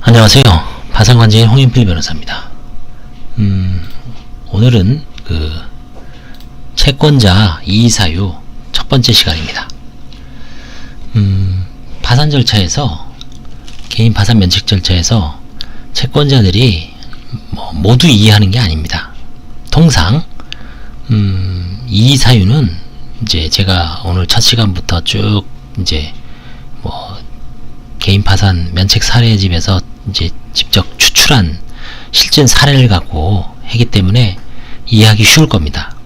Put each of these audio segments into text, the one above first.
안녕하세요. 파산관제인 홍인필 변호사입니다. 오늘은 채권자 이의사유 첫 번째 시간입니다. 파산 절차에서, 개인 파산 면책 절차에서 채권자들이 모두 이해하는 게 아닙니다. 통상 이의사유는 이제 제가 오늘 첫 시간부터 쭉 이제 개인 파산 면책 사례집에서 이제 직접 추출한 실전 사례를 갖고 하기 때문에 이해하기 쉬울 겁니다.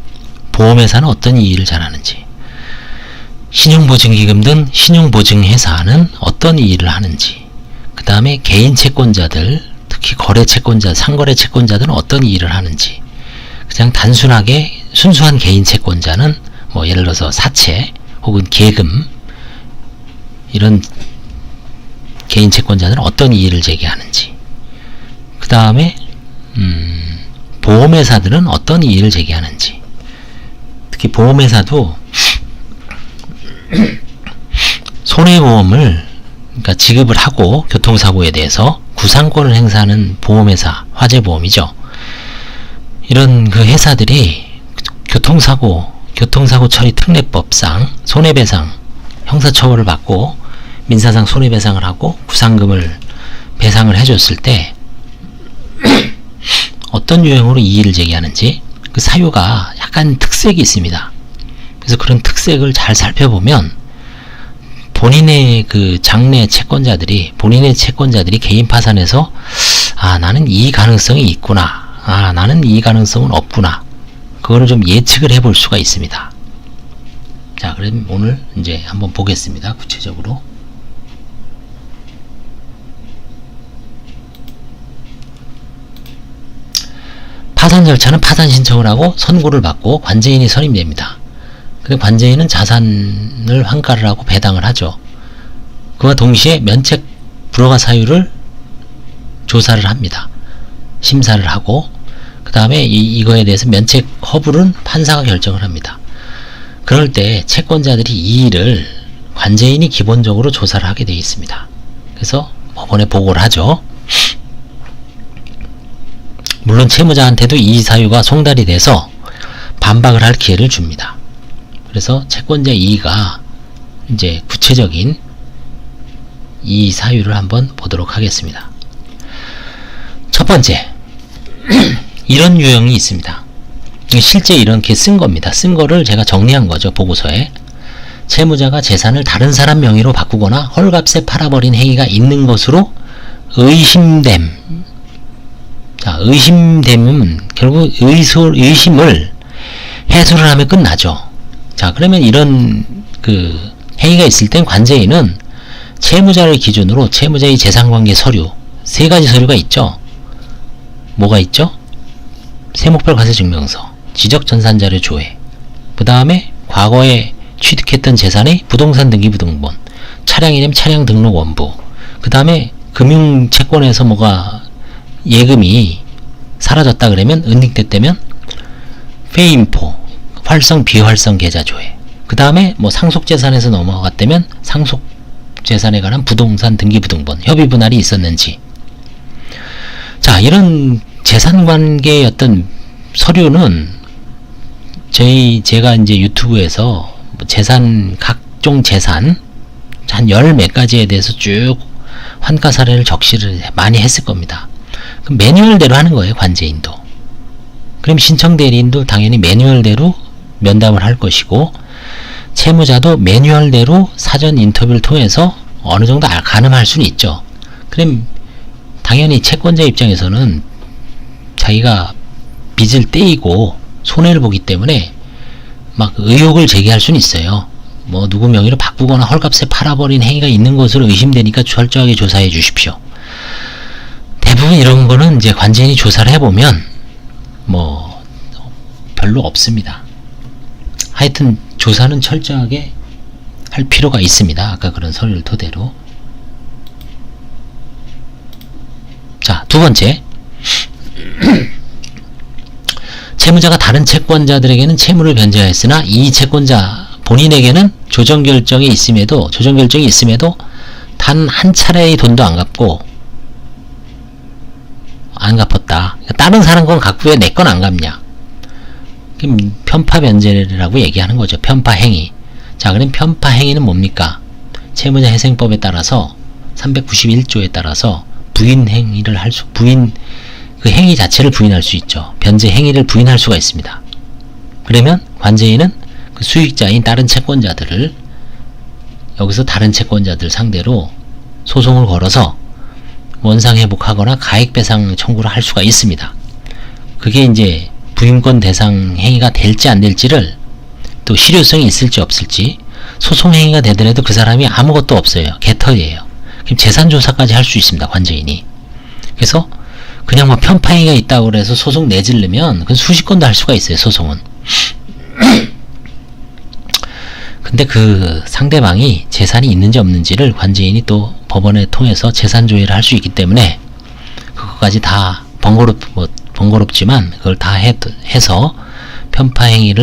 보험회사는 어떤 이의를 잘하는지, 신용보증기금 등 신용보증회사는 어떤 이의를 하는지, 그 다음에 개인 채권자들, 특히 거래 채권자, 상거래 채권자들은 어떤 이의를 하는지, 그냥 단순하게 순수한 개인 채권자는 예를 들어서 사채 혹은 계금, 이런 개인 채권자들은 어떤 이의를 제기하는지, 그 다음에 보험회사들은 어떤 이의를 제기하는지, 특히 보험회사도 손해보험을 지급을 하고 교통사고에 대해서 구상권을 행사하는 보험회사, 화재보험이죠. 이런 회사들이 교통사고 처리 특례법상 손해배상, 형사처벌을 받고 민사상 손해배상을 하고 구상금을 배상을 해줬을 때 어떤 유형으로 이의를 제기하는지, 그 사유가 약간 특색이 있습니다. 그래서 그런 특색을 잘 살펴보면 본인의 장래 채권자들이, 개인 파산에서 나는 이 가능성이 있구나, 나는 이 가능성은 없구나, 그거를 좀 예측을 해볼 수가 있습니다. 자, 그럼 오늘 이제 한번 보겠습니다. 구체적으로. 파산 절차는 파산 신청을 하고 선고를 받고 관제인이 선임됩니다. 근데 관제인은 자산을 환가를 하고 배당을 하죠. 그와 동시에 면책 불허가 사유를 조사를 합니다. 심사를 하고, 그 다음에 이거에 대해서 면책 허불은 판사가 결정을 합니다. 그럴 때 채권자들이 이의를 관제인이 기본적으로 조사를 하게 되어 있습니다. 그래서 법원에 보고를 하죠. 물론 채무자한테도 이의 사유가 송달이 돼서 반박을 할 기회를 줍니다. 그래서 채권자 이의가 이제 구체적인 이의 사유를 한번 보도록 하겠습니다. 첫 번째, 이런 유형이 있습니다. 실제 이렇게 쓴 겁니다. 쓴 거를 제가 정리한 거죠, 보고서에. 채무자가 재산을 다른 사람 명의로 바꾸거나 헐값에 팔아버린 행위가 있는 것으로 의심됨. 자, 의심되면 결국 의심을 해소를 하면 끝나죠. 자, 그러면 이런 행위가 있을 땐 관제인은 채무자를 기준으로 채무자의 재산관계 서류, 세 가지 서류가 있죠. 뭐가 있죠? 세목별 과세증명서, 지적전산자료 조회, 그 다음에 과거에 취득했던 재산의 부동산 등기부등본, 차량이라면 차량 등록 원부, 그 다음에 금융채권에서 예금이 사라졌다 그러면, 은닉됐다면 페이인포, 활성 비활성 계좌 조회, 그 다음에 상속재산에서 넘어갔다면 상속재산에 관한 부동산 등기부등본, 협의 분할이 있었는지. 자, 이런 재산관계의 어떤 서류는 제가 이제 유튜브에서 각종 재산 한 열 몇 가지에 대해서 쭉 환가 사례를 적시를 많이 했을 겁니다. 그럼 매뉴얼대로 하는 거예요, 관제인도. 그럼 신청대리인도 당연히 매뉴얼대로 면담을 할 것이고, 채무자도 매뉴얼대로 사전 인터뷰를 통해서 어느 정도 가늠할 수는 있죠. 그럼 당연히 채권자 입장에서는 자기가 빚을 떼이고 손해를 보기 때문에 의혹을 제기할 수는 있어요. 누구 명의로 바꾸거나 헐값에 팔아버린 행위가 있는 것으로 의심되니까 철저하게 조사해 주십시오. 대부분 이런 거는 이제 관제인이 조사를 해보면 별로 없습니다. 하여튼 조사는 철저하게 할 필요가 있습니다. 아까 그런 서류를 토대로. 자, 두 번째, 채무자가 다른 채권자들에게는 채무를 변제하였으나 이 채권자 본인에게는 조정결정이 있음에도 단 한 차례의 돈도 안 갚고 안 갚았다. 그러니까 다른 사람 건 갚고 왜 내 건 안 갚냐. 그럼 편파 변제라고 얘기하는 거죠. 편파 행위. 자, 그럼 편파 행위는 뭡니까? 채무자 회생법에 따라서 391조에 따라서 부인 행위를 그 행위 자체를 부인할 수 있죠. 변제 행위를 부인할 수가 있습니다. 그러면 관제인은 그 수익자인 다른 채권자들을 여기서 다른 채권자들 상대로 소송을 걸어서 원상회복하거나 가액배상 청구를 할 수가 있습니다. 그게 이제 부인권 대상 행위가 될지 안 될지를, 또 실효성이 있을지 없을지, 소송 행위가 되더라도 그 사람이 아무것도 없어요. 개털이에요. 그럼 재산조사까지 할 수 있습니다. 관제인이. 그래서 그냥 뭐 편파 행위가 있다고 그래서 소송 내지르면 그건 수십 건도 할 수가 있어요. 소송은. 근데 그 상대방이 재산이 있는지 없는지를 관제인이 또 법원에 통해서 재산 조회를 할 수 있기 때문에 그것까지 다 번거롭지만 그걸 다 해서 편파 행위에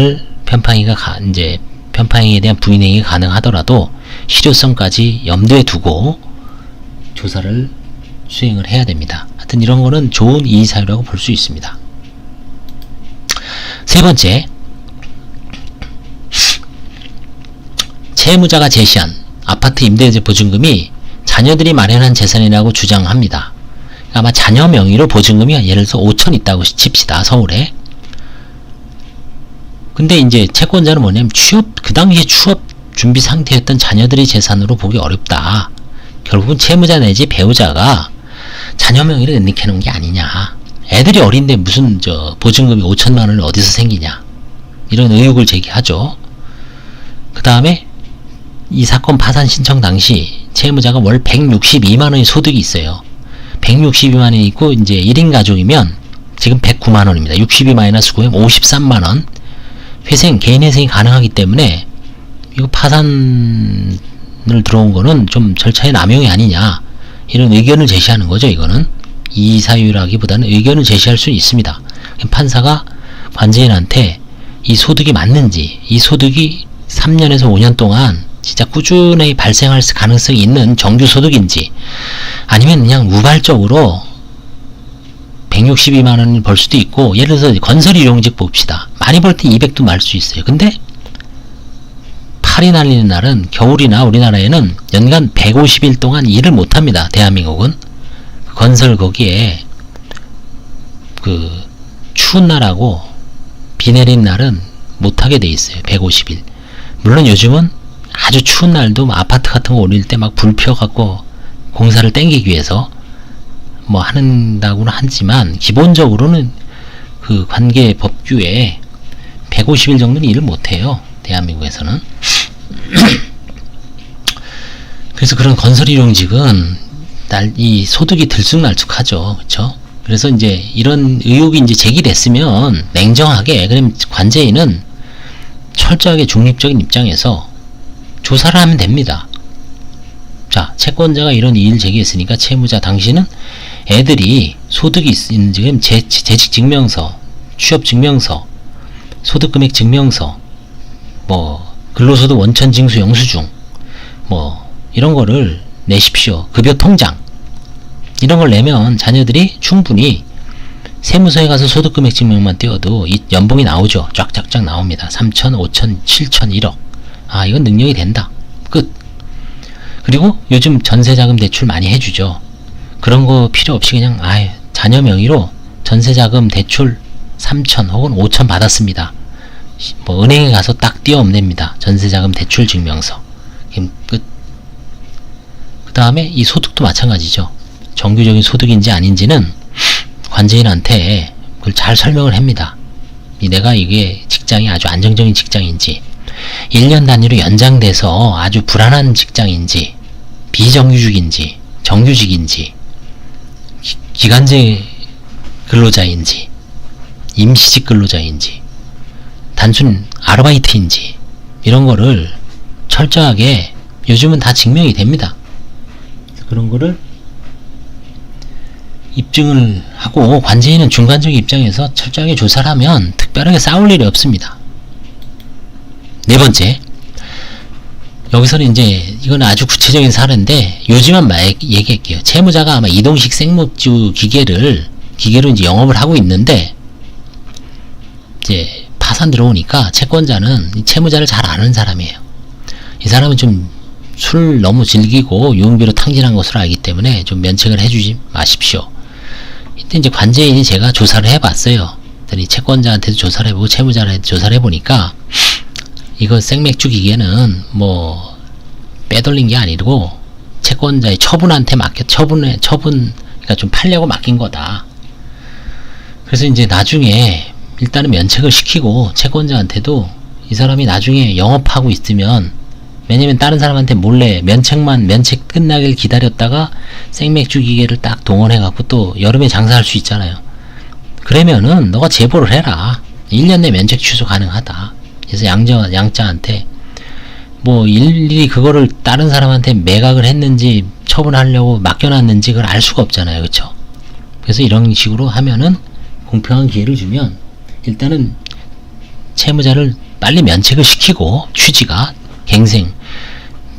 대한 부인 행위가 가능하더라도 실효성까지 염두에 두고 조사를 수행을 해야 됩니다. 하여튼 이런 거는 좋은 이의사유라고 볼 수 있습니다. 세 번째, 채무자가 제시한 아파트 임대제 보증금이 자녀들이 마련한 재산이라고 주장합니다. 아마 자녀 명의로 보증금이 예를 들어서 5천 있다고 칩시다. 서울에. 근데 이제 채권자는 뭐냐면 그 당시에 취업 준비 상태였던 자녀들이 재산으로 보기 어렵다. 결국은 채무자 내지 배우자가 자녀 명의를 넣게 놓은 게 아니냐. 애들이 어린데 무슨 보증금이 5천만 원이 어디서 생기냐. 이런 의혹을 제기하죠. 그 다음에 이 사건 파산 신청 당시 채무자가 월 162만 원의 소득이 있어요. 162만 원이 있고 이제 1인 가족이면 지금 109만 원입니다. 62-9면 53만 원. 개인 회생이 가능하기 때문에 이거 파산을 들어온 거는 좀 절차의 남용이 아니냐. 이런 의견을 제시하는 거죠. 이거는 이의사유라기보다는 의견을 제시할 수 있습니다. 판사가 관제인한테 이 소득이 맞는지, 이 소득이 3년에서 5년 동안 진짜 꾸준히 발생할 가능성이 있는 정규소득인지, 아니면 그냥 우발적으로 162만 원을 벌 수도 있고, 예를 들어서 건설일용직 봅시다. 많이 벌 때 200도 말 수 있어요. 근데 팔이 날리는 날은 겨울이나 우리나라에는 연간 150일 동안 일을 못합니다. 대한민국은. 건설 거기에 그 추운 날하고 비 내린 날은 못하게 돼 있어요. 150일. 물론 요즘은 아주 추운 날도 아파트 같은 거 올릴 때 막 불 피워갖고 공사를 땡기기 위해서 뭐 한다고는 하지만, 기본적으로는 그 관계 법규에 150일 정도는 일을 못해요. 대한민국에서는. 그래서 그런 건설일용직은 이 소득이 들쑥날쑥하죠. 그렇죠? 그래서 이제 이런 의혹이 이제 제기됐으면 냉정하게, 그럼 관제인은 철저하게 중립적인 입장에서 조사를 하면 됩니다. 자, 채권자가 이런 이의를 제기했으니까 채무자 당신은 애들이 소득이 있는지, 재직증명서, 취업증명서, 소득금액 증명서, 뭐 근로소득 원천징수 영수증, 뭐 이런 거를 내십시오. 급여 통장, 이런 걸 내면 자녀들이 충분히 세무서에 가서 소득금액 증명만 띄워도 이 연봉이 나오죠. 쫙쫙쫙 나옵니다. 3천, 5천, 7천, 1억. 아, 이건 능력이 된다. 끝. 그리고 요즘 전세자금 대출 많이 해주죠. 그런 거 필요 없이 그냥 자녀 명의로 전세자금 대출 3천 혹은 5천 받았습니다. 뭐 은행에 가서 딱 띄워냅니다. 전세자금 대출 증명서. 끝. 그 다음에 이 소득도 마찬가지죠. 정규적인 소득인지 아닌지는 관제인한테 그걸 잘 설명을 합니다. 내가 이게 직장이 아주 안정적인 직장인지, 1년 단위로 연장돼서 아주 불안한 직장인지, 비정규직인지, 정규직인지, 기간제 근로자인지, 임시직 근로자인지, 단순 아르바이트인지, 이런 거를 철저하게 요즘은 다 증명이 됩니다. 그런 거를 입증을 하고, 관제인은 중간적인 입장에서 철저하게 조사를 하면 특별하게 싸울 일이 없습니다. 네 번째, 여기서는 이제 이건 아주 구체적인 사례인데 요지만 얘기할게요. 채무자가 아마 이동식 생목주 기계를 기계로 이제 영업을 하고 있는데, 이제 파산 들어오니까 채권자는 이 채무자를 잘 아는 사람이에요. 이 사람은 좀 술 너무 즐기고 유흥비로 탕진한 것으로 알기 때문에 좀 면책을 해주지 마십시오. 이때 이제 관제인이 제가 조사를 해봤어요. 그랬더니 채권자한테도 조사를 해보고 채무자한테도 조사를 해보니까 이거 생맥주 기계는 뭐 빼돌린 게 아니고 채권자의 처분한테 그러니까 좀 팔려고 맡긴 거다. 그래서 이제 나중에 일단은 면책을 시키고 채권자한테도 이 사람이 나중에 영업하고 있으면, 왜냐면 다른 사람한테 몰래 면책 끝나길 기다렸다가 생맥주 기계를 딱 동원해갖고 또 여름에 장사할 수 있잖아요. 그러면은 너가 제보를 해라. 1년 내 면책 취소 가능하다. 그래서 양자한테 뭐 일일이 그거를 다른 사람한테 매각을 했는지 처분하려고 맡겨놨는지 그걸 알 수가 없잖아요. 그쵸? 그래서 이런 식으로 하면은 공평한 기회를 주면 일단은 채무자를 빨리 면책을 시키고, 취지가 갱생,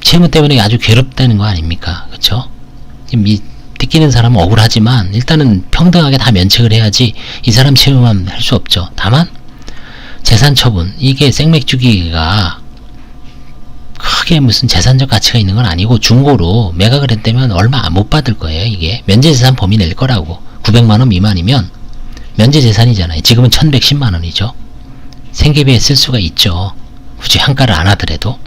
채무 때문에 아주 괴롭다는 거 아닙니까? 그쵸? 뜯기는 사람은 억울하지만 일단은 평등하게 다 면책을 해야지 이 사람 채무만 할 수 없죠. 다만 재산 처분, 이게 생맥주기가 크게 무슨 재산적 가치가 있는 건 아니고 중고로 매각을 했다면 얼마 못 받을 거예요. 이게 면제재산 범위 낼 거라고. 900만원 미만이면 면제재산이잖아요. 지금은 1110만원이죠. 생계비에 쓸 수가 있죠. 굳이 한가를 안 하더라도.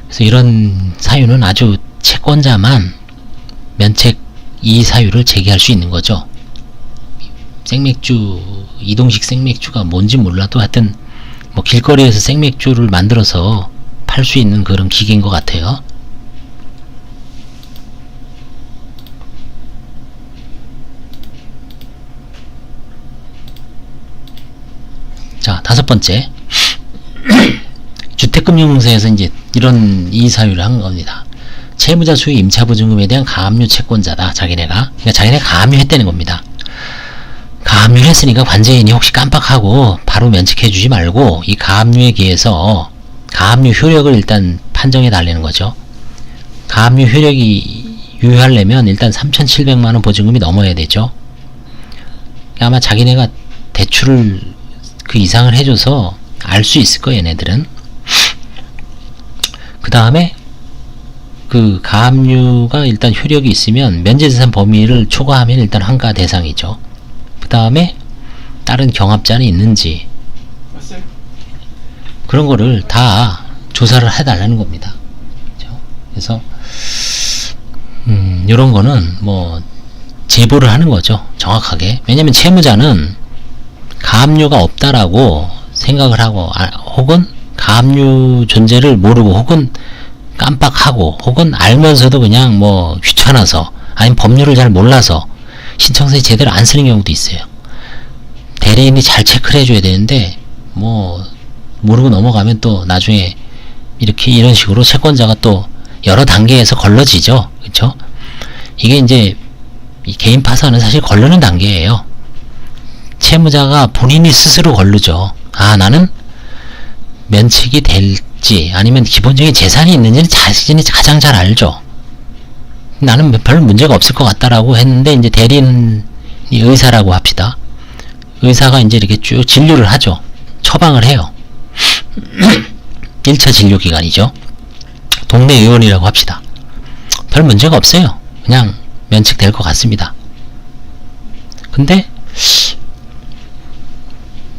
그래서 이런 사유는 아주 채권자만 면책 이의 사유를 제기할 수 있는 거죠. 생맥주, 이동식 생맥주가 뭔지 몰라도 하여튼 뭐 길거리에서 생맥주를 만들어서 팔 수 있는 그런 기계인 것 같아요. 자, 5번째. 주택금융공사에서 이제 이런 이의사유를 한 겁니다. 채무자 수의 임차보증금에 대한 가압류 채권자다. 그러니까 자기네가 가압류했다는 겁니다. 가압류를 했으니까 관제인이 혹시 깜빡하고 바로 면책해주지 말고 이 가압류에 기해서 가압류 효력을 일단 판정해 달라는 거죠. 가압류 효력이 유효하려면 일단 3,700만원 보증금이 넘어야 되죠. 아마 자기네가 대출을 그 이상을 해줘서 알 수 있을 거예요, 얘네들은. 그 다음에 그 가압류가 일단 효력이 있으면 면제재산 범위를 초과하면 일단 환가 대상이죠. 그 다음에 다른 경합자는 있는지 그런 거를 다 조사를 해달라는 겁니다. 그렇죠? 그래서 이런 거는 뭐 제보를 하는 거죠. 정확하게. 왜냐면 채무자는 가압류가 없다라고 생각을 하고, 혹은 가압류 존재를 모르고, 혹은 깜빡하고, 혹은 알면서도 그냥 뭐 귀찮아서, 아니면 법률을 잘 몰라서 신청서에 제대로 안 쓰는 경우도 있어요. 대리인이 잘 체크를 해줘야 되는데 뭐 모르고 넘어가면 또 나중에 이런 식으로 채권자가 또 여러 단계에서 걸러지죠. 그쵸? 이게 이제 이 개인 파산은 사실 걸르는 단계예요. 채무자가 본인이 스스로 걸르죠. 아, 나는 면책이 될지 아니면 기본적인 재산이 있는지는 자신이 가장 잘 알죠. 나는 별 문제가 없을 것 같다라고 했는데, 이제 대리인이 의사라고 합시다. 의사가 이제 이렇게 쭉 진료를 하죠. 처방을 해요. 1차 진료 기간이죠. 동네 의원이라고 합시다. 별 문제가 없어요. 그냥 면책될 것 같습니다. 근데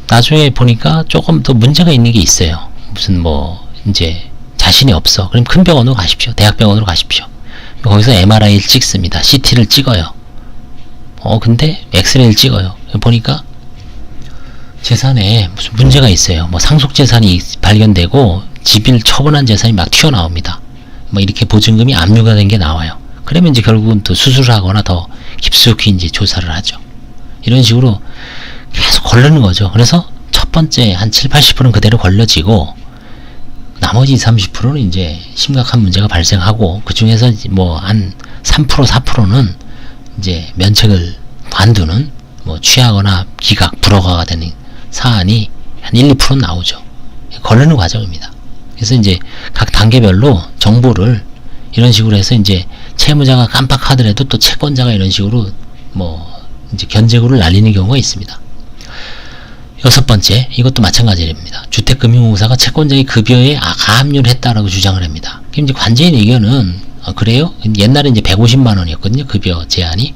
나중에 보니까 조금 더 문제가 있는 게 있어요. 무슨 뭐 이제 자신이 없어. 그럼 큰 병원으로 가십시오. 대학병원으로 가십시오. 거기서 MRI를 찍습니다. CT를 찍어요. 근데 엑스레이를 찍어요. 보니까 재산에 무슨 문제가 있어요. 뭐 상속재산이 발견되고 집을 처분한 재산이 막 튀어나옵니다. 뭐 이렇게 보증금이 압류가 된 게 나와요. 그러면 이제 결국은 또 수술을 하거나 더 깊숙이 이제 조사를 하죠. 이런 식으로 계속 걸르는 거죠. 그래서 첫 번째 한 70-80%는 그대로 걸려지고, 나머지 30%는 이제 심각한 문제가 발생하고, 그 중에서 뭐 한 3%, 4%는 이제 면책을 관두는, 뭐 취하거나 기각, 불허가가 되는 사안이 한 1, 2% 나오죠. 걸르는 과정입니다. 그래서 이제 각 단계별로 정보를 이런 식으로 해서 이제 채무자가 깜빡하더라도 또 채권자가 이런 식으로 뭐 이제 견제구를 날리는 경우가 있습니다. 여섯 번째, 이것도 마찬가지입니다. 주택금융공사가 채권자의 급여에 가압류를 했다라고 주장을 합니다. 그럼 이제 관제인 의견은 그래요? 옛날에 이제 150만 원이었거든요. 급여 제한이.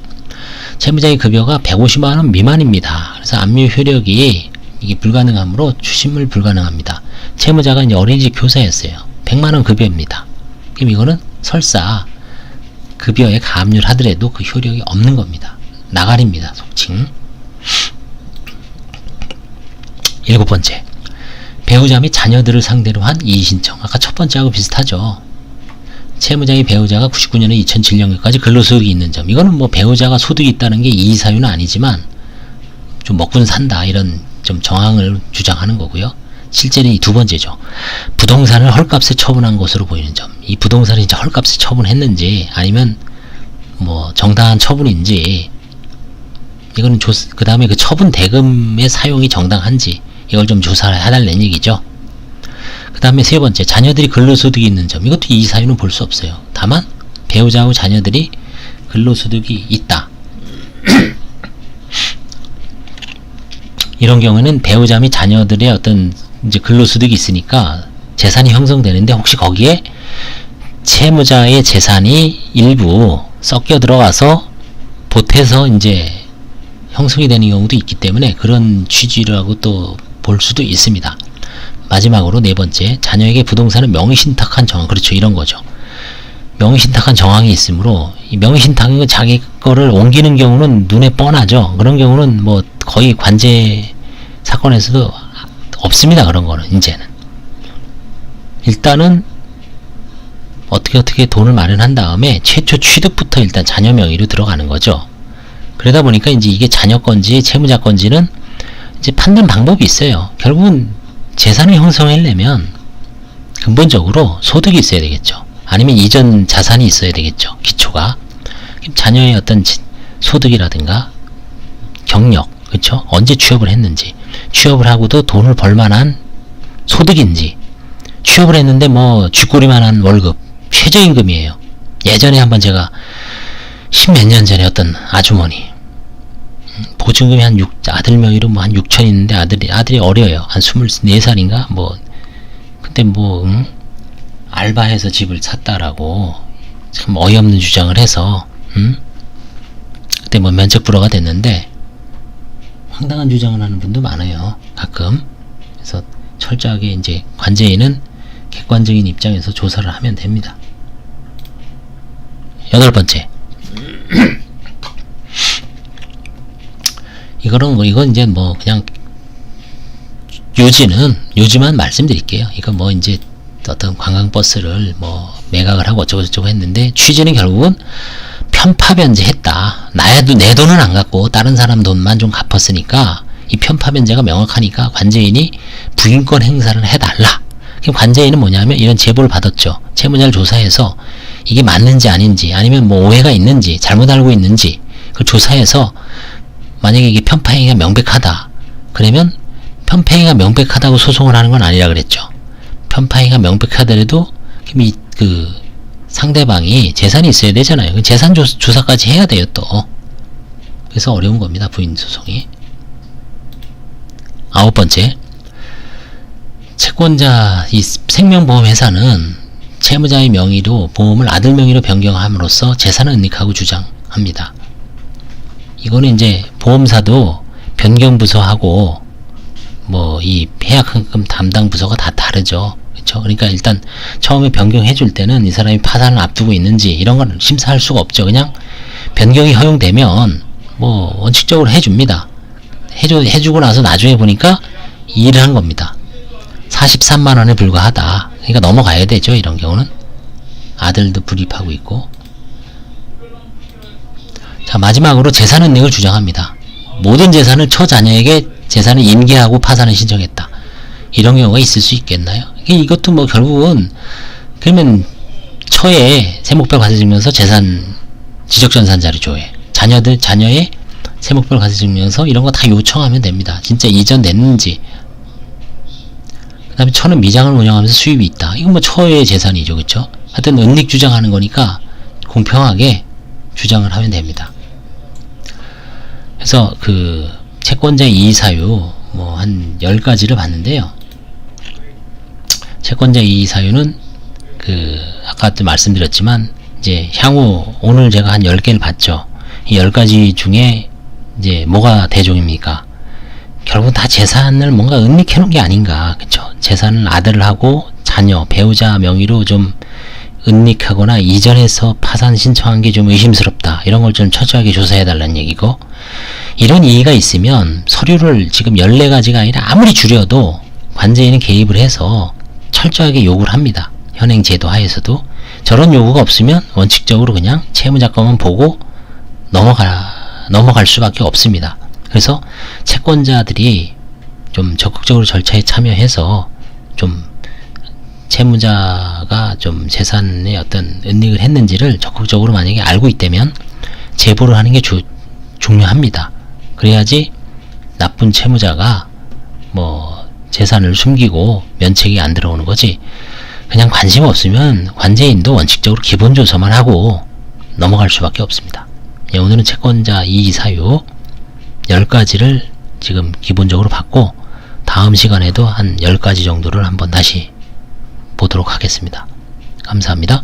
채무자의 급여가 150만 원 미만입니다. 그래서 압류 효력이 이게 불가능하므로 추심을 불가능합니다. 채무자가 이제 어린이집 교사였어요. 100만 원 급여입니다. 그럼 이거는 설사 급여에 가압류를 하더라도 그 효력이 없는 겁니다. 나가리입니다. 속칭. 일곱 번째, 배우자 및 자녀들을 상대로 한 이의신청. 아까 첫 번째하고 비슷하죠. 채무자의 배우자가 99년에 2007년까지 근로소득이 있는 점. 이거는 뭐 배우자가 소득이 있다는 게 이의사유는 아니지만 좀 먹고는 산다 이런 좀 정황을 주장하는 거고요. 실제는 이 두 번째죠. 부동산을 헐값에 처분한 것으로 보이는 점. 이 부동산을 진짜 헐값에 처분했는지 아니면 뭐 정당한 처분인지, 이거는 그 다음에 그 처분 대금의 사용이 정당한지 이걸 좀 조사를 해달라는 얘기죠. 그 다음에 세 번째, 자녀들이 근로소득이 있는 점. 이것도 이 사유는 볼 수 없어요. 다만 배우자하고 자녀들이 근로소득이 있다. 이런 경우에는 배우자 및 자녀들의 어떤 이제 근로소득이 있으니까 재산이 형성되는데, 혹시 거기에 채무자의 재산이 일부 섞여 들어가서 보태서 이제 형성이 되는 경우도 있기 때문에 그런 취지라고 또 볼 수도 있습니다. 마지막으로 네 번째, 자녀에게 부동산을 명의신탁한 정황. 그렇죠. 이런 거죠. 명의신탁한 정황이 있으므로, 이 명의신탁인 건 자기 거를 옮기는 경우는 눈에 뻔하죠. 그런 경우는 뭐 거의 관제 사건에서도 없습니다. 그런 거는 이제는. 일단은 어떻게 돈을 마련한 다음에 최초 취득부터 일단 자녀 명의로 들어가는 거죠. 그러다 보니까 이제 이게 자녀 건지 채무자 건지는 이제 판단 방법이 있어요. 결국은 재산을 형성하려면 근본적으로 소득이 있어야 되겠죠. 아니면 이전 자산이 있어야 되겠죠. 기초가. 자녀의 어떤 소득이라든가 경력, 그렇죠? 언제 취업을 했는지, 취업을 하고도 돈을 벌 만한 소득인지, 취업을 했는데 뭐 쥐꼬리만한 월급, 최저임금이에요. 예전에 한번 제가 십몇 년 전에 어떤 아주머니 보증금이 아들 명의로 뭐 한 6천 있는데 아들이 어려요. 한 24살인가? 뭐 그때 뭐 알바해서 집을 샀다라고 참 어이없는 주장을 해서 그때 뭐 면책 불허가 됐는데, 황당한 주장을 하는 분도 많아요. 가끔. 그래서 철저하게 이제 관제인은 객관적인 입장에서 조사를 하면 됩니다. 여덟 번째. 이건 이제 뭐 그냥 요지만 말씀드릴게요. 이거 뭐 이제 어떤 관광버스를 뭐 매각을 하고 어쩌고저쩌고 했는데, 취지는 결국은 편파변제했다. 내 돈은 안 갖고 다른 사람 돈만 좀 갚았으니까 이 편파변제가 명확하니까 관제인이 부인권 행사를 해달라. 그럼 관제인은 뭐냐면 이런 제보를 받았죠. 채무자를 조사해서 이게 맞는지 아닌지, 아니면 뭐 오해가 있는지 잘못 알고 있는지 그걸 조사해서, 만약에 이게 편파행위가 명백하다 그러면, 편파행위가 명백하다고 소송을 하는 건 아니라 그랬죠. 편파행위가 명백하더라도 그 상대방이 재산이 있어야 되잖아요. 재산 조사까지 해야 돼요 또. 그래서 어려운 겁니다, 부인 소송이. 아홉 번째, 채권자 이 생명보험회사는 채무자의 명의로 보험을 아들 명의로 변경함으로써 재산을 은닉하고 주장합니다. 이거는 이제 보험사도 변경부서하고 뭐 이 해약환급 담당 부서가 다 다르죠. 그렇죠? 그러니까 일단 처음에 변경해 줄 때는 이 사람이 파산을 앞두고 있는지 이런 건 심사할 수가 없죠. 그냥 변경이 허용되면 뭐 원칙적으로 해줍니다. 해주고 나서 나중에 보니까 일을 한 겁니다. 43만 원에 불과하다. 그러니까 넘어가야 되죠. 이런 경우는. 아들도 불입하고 있고. 자, 마지막으로 재산 은닉을 주장합니다. 모든 재산을 처자녀에게 재산을 인계하고 파산을 신청했다. 이런 경우가 있을 수 있겠나요? 이것도 뭐 결국은 그러면 처의 세목별 과세증명서, 재산 지적전산 자료 조회, 자녀의 세목별 과세증명서 이런 거 다 요청하면 됩니다. 진짜 이전 냈는지. 그 다음에 처는 미장을 운영하면서 수입이 있다. 이건 뭐 처의 재산이죠. 그쵸? 하여튼 은닉 주장하는 거니까 공평하게 주장을 하면 됩니다. 그래서 그 채권자 이의 사유 뭐 한 10가지를 봤는데요. 채권자 이의 사유는 그 아까도 말씀드렸지만 이제 향후 오늘 제가 한 10개를 봤죠. 이 10가지 중에 이제 뭐가 대종입니까? 결국 다 재산을 뭔가 은닉해 놓은 게 아닌가. 그쵸? 재산을 아들하고 자녀, 배우자 명의로 좀 은닉하거나 이전해서 파산 신청한 게 좀 의심스럽다. 이런 걸 좀 철저하게 조사해 달라는 얘기고, 이런 이의가 있으면 서류를 지금 14가지가 아니라 아무리 줄여도 관제인은 개입을 해서 철저하게 요구를 합니다. 현행 제도 하에서도. 저런 요구가 없으면 원칙적으로 그냥 채무자 것만 보고 넘어갈 수밖에 없습니다. 그래서 채권자들이 좀 적극적으로 절차에 참여해서 좀 채무자가 좀 재산에 어떤 은닉을 했는지를 적극적으로 만약에 알고 있다면 제보를 하는 게 중요합니다. 그래야지 나쁜 채무자가 뭐 재산을 숨기고 면책이 안 들어오는 거지, 그냥 관심 없으면 관제인도 원칙적으로 기본 조사만 하고 넘어갈 수밖에 없습니다. 예, 오늘은 채권자 이의 사유 10가지를 지금 기본적으로 봤고, 다음 시간에도 한 10가지 정도를 한번 다시 보도록 하겠습니다. 감사합니다.